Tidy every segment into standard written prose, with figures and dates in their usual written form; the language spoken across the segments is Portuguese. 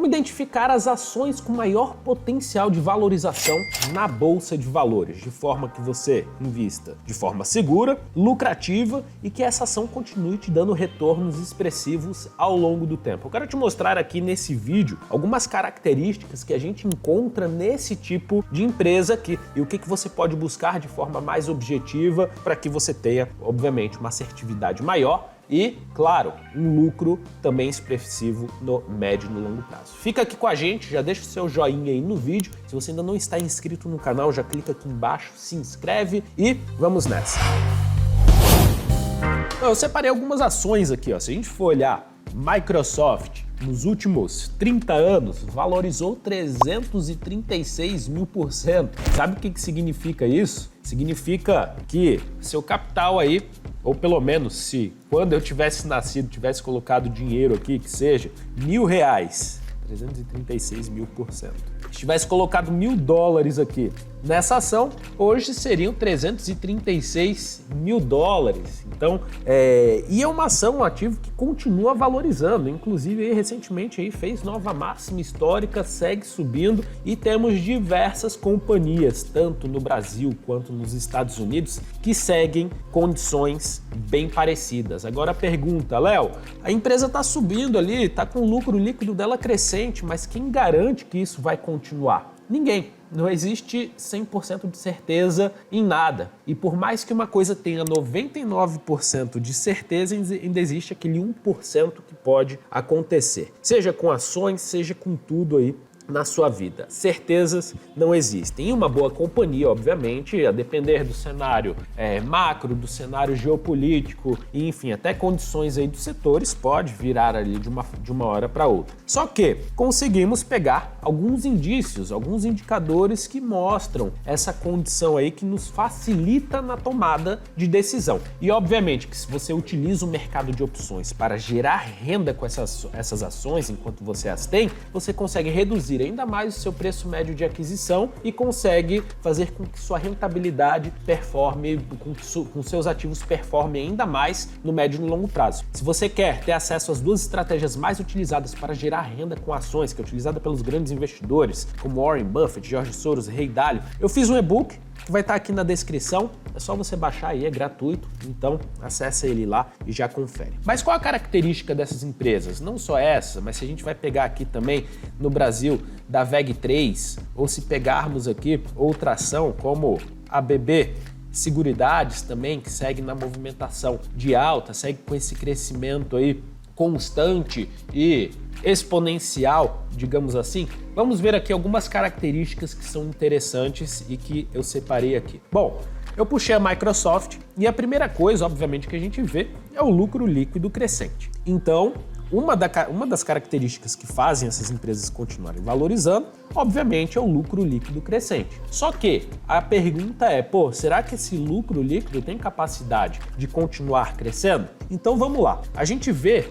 Como identificar as ações com maior potencial de valorização na Bolsa de Valores, de forma que você invista de forma segura, lucrativa e que essa ação continue te dando retornos expressivos ao longo do tempo. Eu quero te mostrar aqui nesse vídeo algumas características que a gente encontra nesse tipo de empresa aqui e o que você pode buscar de forma mais objetiva para que você tenha, obviamente, uma assertividade maior e, claro, um lucro também expressivo no médio e no longo prazo. Fica aqui com a gente, já deixa o seu joinha aí no vídeo. Se você ainda não está inscrito no canal, já clica aqui embaixo, se inscreve e vamos nessa. Eu separei algumas ações aqui, ó. Se a gente for olhar, Microsoft nos últimos 30 anos valorizou 336.000%. Sabe o que significa isso? Significa que seu capital aí, ou pelo menos se quando eu tivesse nascido, tivesse colocado dinheiro aqui, que seja R$1.000, 336.000%. Se tivesse colocado $1.000 aqui nessa ação, hoje seriam $336.000. Então, e é uma ação, um ativo que continua valorizando. Inclusive, aí, recentemente aí, fez nova máxima histórica, segue subindo e temos diversas companhias, tanto no Brasil quanto nos Estados Unidos, que seguem condições bem parecidas. Agora a pergunta, Léo, a empresa está subindo ali, está com o lucro líquido dela crescente, mas quem garante que isso vai continuar? Ninguém. Não existe 100% de certeza em nada. E por mais que uma coisa tenha 99% de certeza, ainda existe aquele 1% que pode acontecer. Seja com ações, seja com tudo aí na sua vida. Certezas não existem. E uma boa companhia, obviamente, a depender do cenário macro, do cenário geopolítico, e, enfim, até condições aí dos setores, pode virar ali de uma hora para outra. Só que conseguimos pegar alguns indícios, alguns indicadores que mostram essa condição aí que nos facilita na tomada de decisão. E, obviamente, que se você utiliza o mercado de opções para gerar renda com essas ações enquanto você as tem, você consegue reduzir ainda mais o seu preço médio de aquisição e consegue fazer com que sua rentabilidade performe, com que seus ativos performem ainda mais no médio e no longo prazo. Se você quer ter acesso às duas estratégias mais utilizadas para gerar renda com ações, que é utilizada pelos grandes investidores, como Warren Buffett, George Soros e Ray Dalio, eu fiz um e-book que vai estar aqui na descrição, é só você baixar aí, é gratuito, então acessa ele lá e já confere. Mas qual a característica dessas empresas? Não só essa, mas se a gente vai pegar aqui também no Brasil da VEG3, ou se pegarmos aqui outra ação como a BB Seguridades também, que segue na movimentação de alta, segue com esse crescimento aí constante e exponencial, digamos assim. Vamos ver aqui algumas características que são interessantes e que eu separei aqui. Bom, eu puxei a Microsoft e a primeira coisa, obviamente, que a gente vê é o lucro líquido crescente. Então, uma das características que fazem essas empresas continuarem valorizando, obviamente, é o lucro líquido crescente. Só que a pergunta é, será que esse lucro líquido tem capacidade de continuar crescendo? Então vamos lá. A gente vê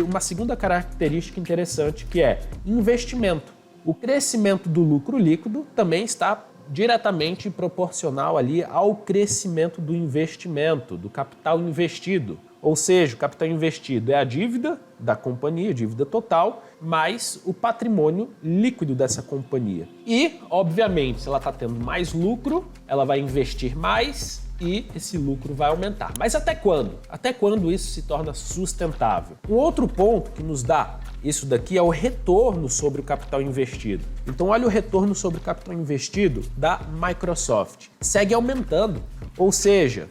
uma segunda característica interessante, que é investimento. O crescimento do lucro líquido também está diretamente proporcional ali ao crescimento do investimento, do capital investido. Ou seja, o capital investido é a dívida da companhia, dívida total, mais o patrimônio líquido dessa companhia. E, obviamente, se ela está tendo mais lucro, ela vai investir mais e esse lucro vai aumentar. Mas até quando? Até quando isso se torna sustentável? Um outro ponto que nos dá isso daqui é o retorno sobre o capital investido. Então olha o retorno sobre o capital investido da Microsoft. Segue aumentando, ou seja,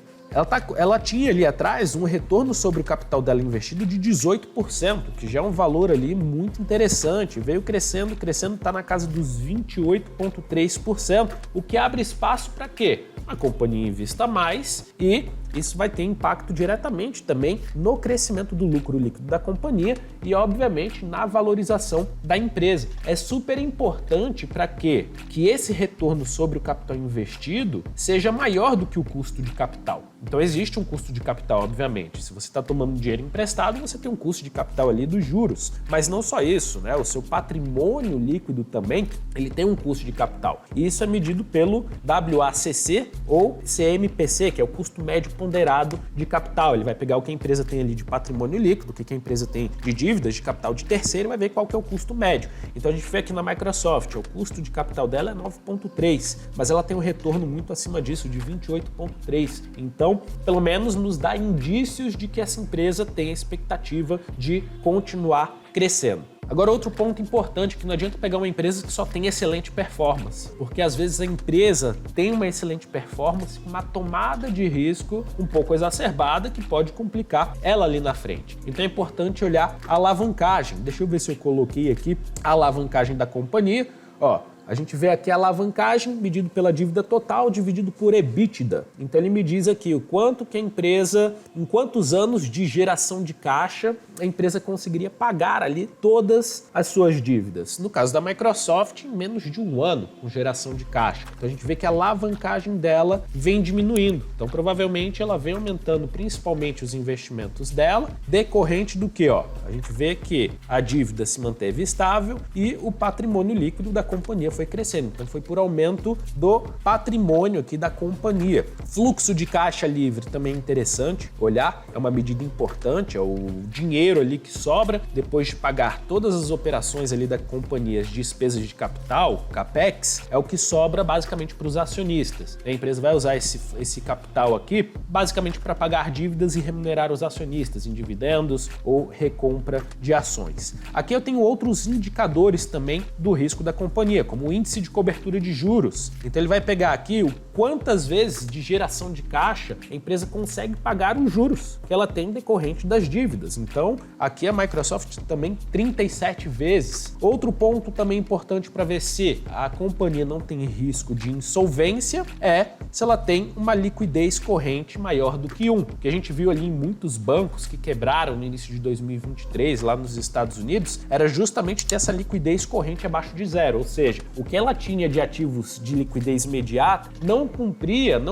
ela tinha ali atrás um retorno sobre o capital dela investido de 18%, que já é um valor ali muito interessante. Veio crescendo, está na casa dos 28,3%, o que abre espaço para quê? A companhia invista mais e isso vai ter impacto diretamente também no crescimento do lucro líquido da companhia e, obviamente, na valorização da empresa. É super importante para que esse retorno sobre o capital investido seja maior do que o custo de capital. Então, existe um custo de capital, obviamente. Se você está tomando dinheiro emprestado, você tem um custo de capital ali dos juros. Mas não só isso, né? O seu patrimônio líquido também, ele tem um custo de capital. E isso é medido pelo WACC ou CMPC, que é o custo médio ponderado de capital. Ele vai pegar o que a empresa tem ali de patrimônio líquido, o que a empresa tem de dívidas de capital de terceiro e vai ver qual que é o custo médio. Então a gente vê aqui na Microsoft, o custo de capital dela é 9,3, mas ela tem um retorno muito acima disso, de 28,3. Então, pelo menos nos dá indícios de que essa empresa tem a expectativa de continuar crescendo. Agora, outro ponto importante, que não adianta pegar uma empresa que só tem excelente performance, porque às vezes a empresa tem uma excelente performance com uma tomada de risco um pouco exacerbada que pode complicar ela ali na frente. Então é importante olhar a alavancagem. Deixa eu ver se eu coloquei aqui a alavancagem da companhia. Ó, a gente vê aqui a alavancagem medido pela dívida total dividido por EBITDA. Então ele me diz aqui o quanto que a empresa, em quantos anos de geração de caixa a empresa conseguiria pagar ali todas as suas dívidas. No caso da Microsoft, em menos de um ano com geração de caixa. Então a gente vê que a alavancagem dela vem diminuindo. Então provavelmente ela vem aumentando principalmente os investimentos dela, decorrente do que, ó, a gente vê que a dívida se manteve estável e o patrimônio líquido da companhia foi crescendo. Então foi por aumento do patrimônio aqui da companhia. Fluxo de caixa livre também é interessante olhar, é uma medida importante, é o dinheiro ali que sobra depois de pagar todas as operações ali da companhia, as despesas de capital, CAPEX, é o que sobra basicamente para os acionistas. A empresa vai usar esse capital aqui basicamente para pagar dívidas e remunerar os acionistas em dividendos ou recompra de ações. Aqui eu tenho outros indicadores também do risco da companhia, como o índice de cobertura de juros. Então ele vai pegar aqui o quantas vezes de geração de caixa a empresa consegue pagar os juros que ela tem decorrente das dívidas. Então aqui a Microsoft também 37 vezes. Outro ponto também importante para ver se a companhia não tem risco de insolvência é se ela tem uma liquidez corrente maior do que 1. Que a gente viu ali em muitos bancos que quebraram no início de 2023 lá nos Estados Unidos, era justamente ter essa liquidez corrente abaixo de 0, ou seja, o que ela tinha de ativos de liquidez imediata não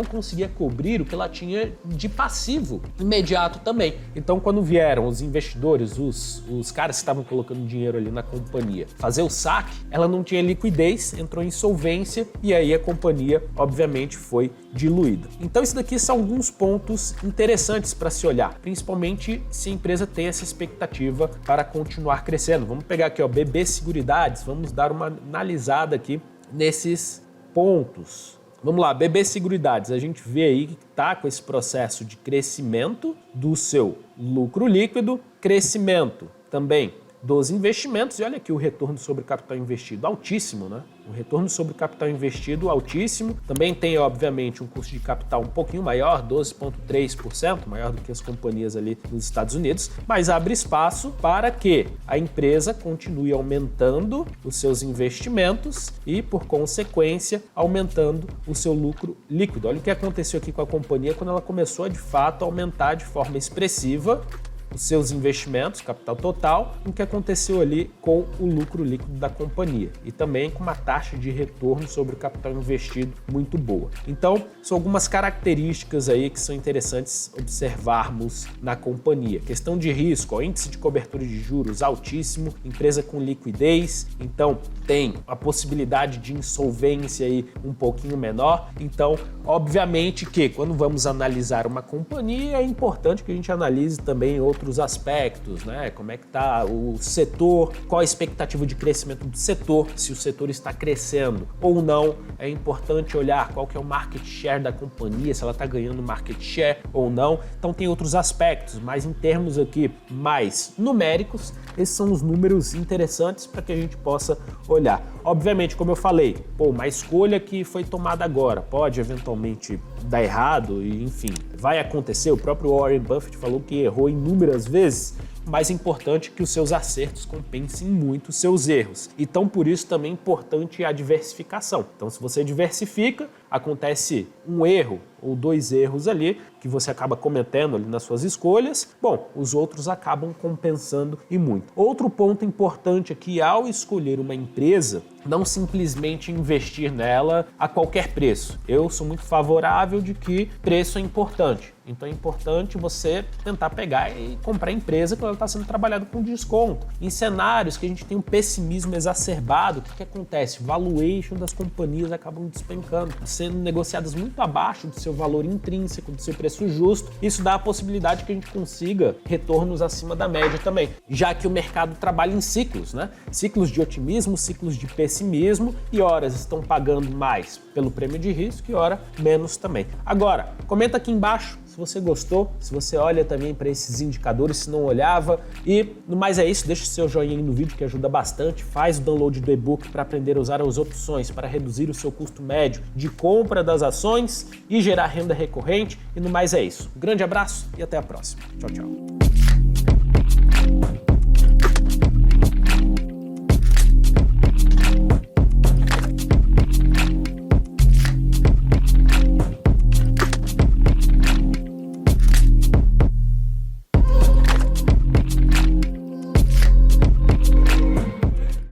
conseguia cobrir o que ela tinha de passivo imediato também. Então, quando vieram os investidores, os caras que estavam colocando dinheiro ali na companhia, fazer o saque, ela não tinha liquidez, entrou em insolvência e aí a companhia, obviamente, foi diluída. Então, isso daqui são alguns pontos interessantes para se olhar, principalmente se a empresa tem essa expectativa para continuar crescendo. Vamos pegar aqui, ó, BB Seguridades, vamos dar uma analisada aqui nesses pontos. Vamos lá, BB Seguridades, a gente vê aí que está com esse processo de crescimento do seu lucro líquido, crescimento também dos investimentos, e olha aqui o retorno sobre capital investido, altíssimo, né? O retorno sobre capital investido altíssimo, também tem obviamente um custo de capital um pouquinho maior, 12,3%, maior do que as companhias ali nos Estados Unidos, mas abre espaço para que a empresa continue aumentando os seus investimentos e, por consequência, aumentando o seu lucro líquido. Olha o que aconteceu aqui com a companhia quando ela começou a, de fato, aumentar de forma expressiva os seus investimentos, capital total, o que aconteceu ali com o lucro líquido da companhia e também com uma taxa de retorno sobre o capital investido muito boa. Então, são algumas características aí que são interessantes observarmos na companhia. Questão de risco, ó, índice de cobertura de juros altíssimo, empresa com liquidez, então tem a possibilidade de insolvência aí um pouquinho menor. Então, obviamente que quando vamos analisar uma companhia, é importante que a gente analise também outros aspectos, né? Como é que está o setor, qual a expectativa de crescimento do setor, se o setor está crescendo ou não. É importante olhar qual que é o market share da companhia, se ela está ganhando market share ou não. Então tem outros aspectos, mas em termos aqui mais numéricos, esses são os números interessantes para que a gente possa olhar. Obviamente, como eu falei, uma escolha que foi tomada agora pode eventualmente dar errado e, enfim, vai acontecer. O próprio Warren Buffett falou que errou inúmeras vezes. Mais importante que os seus acertos compensem muito os seus erros. Então, por isso também é importante a diversificação. Então, se você diversifica, acontece um erro ou dois erros ali que você acaba cometendo ali nas suas escolhas, bom, os outros acabam compensando e muito. Outro ponto importante aqui, ao escolher uma empresa, não simplesmente investir nela a qualquer preço. Eu sou muito favorável de que preço é importante. Então é importante você tentar pegar e comprar a empresa que ela está sendo trabalhada com desconto. Em cenários que a gente tem um pessimismo exacerbado, o que acontece? Valuation das companhias acabam despencando. sendo negociadas muito abaixo do seu valor intrínseco, do seu preço justo. Isso dá a possibilidade que a gente consiga retornos acima da média também, já que o mercado trabalha em ciclos, né? Ciclos de otimismo, ciclos de pessimismo, e horas estão pagando mais pelo prêmio de risco e ora menos também. Agora, comenta aqui embaixo se você gostou, se você olha também para esses indicadores, se não olhava. E no mais é isso, deixa o seu joinha aí no vídeo que ajuda bastante, faz o download do e-book para aprender a usar as opções para reduzir o seu custo médio de compra das ações e gerar renda recorrente. E no mais é isso. Um grande abraço e até a próxima. Tchau, tchau.